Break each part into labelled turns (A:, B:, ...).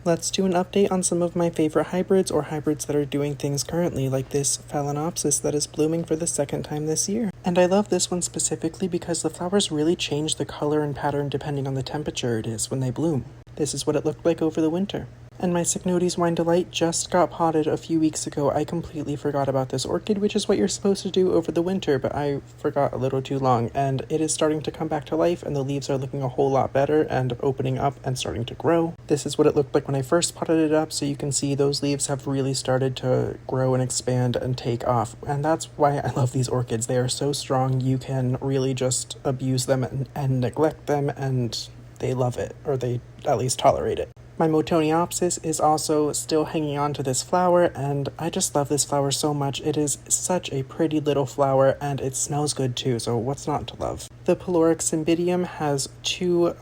A: Let's do an update on some of my favorite hybrids or hybrids that are doing things currently, like this Phalaenopsis that is blooming for the second time this year. And I love this one specifically because the flowers really change the color and pattern depending on the temperature it is when they bloom. This is what it looked like over the winter. And my Cycnodes Wine Delight just got potted a few weeks ago. I completely forgot about this orchid, which is what you're supposed to do over the winter, but I forgot a little too long, and it is starting to come back to life, and the leaves are looking a whole lot better and opening up and starting to grow. This is what it looked like when I first potted it up, so you can see those leaves have really started to grow and expand and take off, and that's why I love these orchids. They are so strong, you can really just abuse them and neglect them, and they love it, or they at least tolerate it. My Motoniopsis is also still hanging on to this flower, and I just love this flower so much. It is such a pretty little flower, and it smells good too, so what's not to love? The Pyloric Cymbidium has two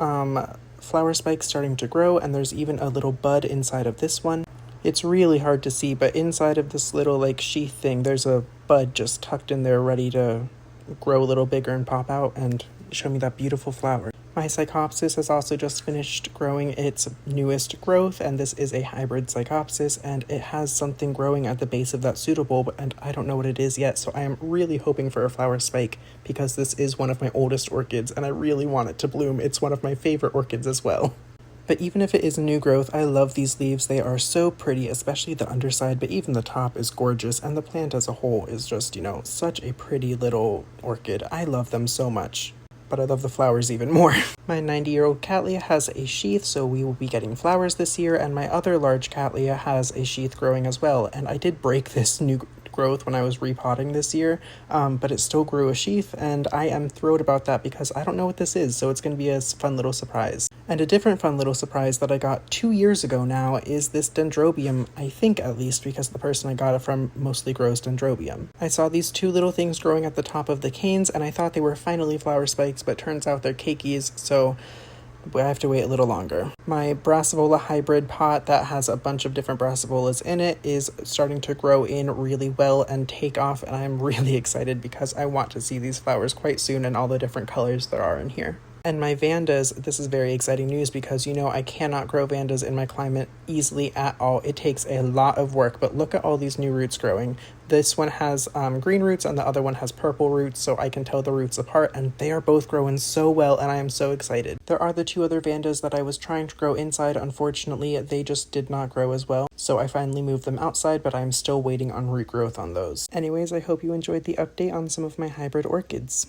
A: flower spikes starting to grow, and there's even a little bud inside of this one. It's really hard to see, but inside of this little sheath thing, there's a bud just tucked in there ready to grow a little bigger and pop out and show me that beautiful flower. My Psychopsis has also just finished growing its newest growth, and this is a hybrid Psychopsis, and it has something growing at the base of that pseudobulb, and I don't know what it is yet, so I am really hoping for a flower spike because this is one of my oldest orchids, and I really want it to bloom. It's one of my favorite orchids as well. But even if it is a new growth, I love these leaves. They are so pretty, especially the underside, but even the top is gorgeous, and the plant as a whole is just, such a pretty little orchid. I love them so much. But I love the flowers even more. My 90-year-old Cattleya has a sheath, so we will be getting flowers this year, and my other large Cattleya has a sheath growing as well, and I did break this new growth when I was repotting this year, but it still grew a sheath, and I am thrilled about that because I don't know what this is, so it's going to be a fun little surprise. And a different fun little surprise that I got 2 years ago now is this Dendrobium, I think at least, because the person I got it from mostly grows Dendrobium. I saw these two little things growing at the top of the canes, and I thought they were finally flower spikes, but turns out they're keikis, so I have to wait a little longer. My Brassivola hybrid pot that has a bunch of different Brassivolas in it is starting to grow in really well and take off, and I'm really excited because I want to see these flowers quite soon and all the different colors there are in here. And my Vandas, this is very exciting news because, I cannot grow Vandas in my climate easily at all. It takes a lot of work, but look at all these new roots growing. This one has green roots and the other one has purple roots, so I can tell the roots apart, and they are both growing so well, and I am so excited. There are the two other Vandas that I was trying to grow inside. Unfortunately, they just did not grow as well, so I finally moved them outside, but I'm still waiting on root growth on those. Anyways, I hope you enjoyed the update on some of my hybrid orchids.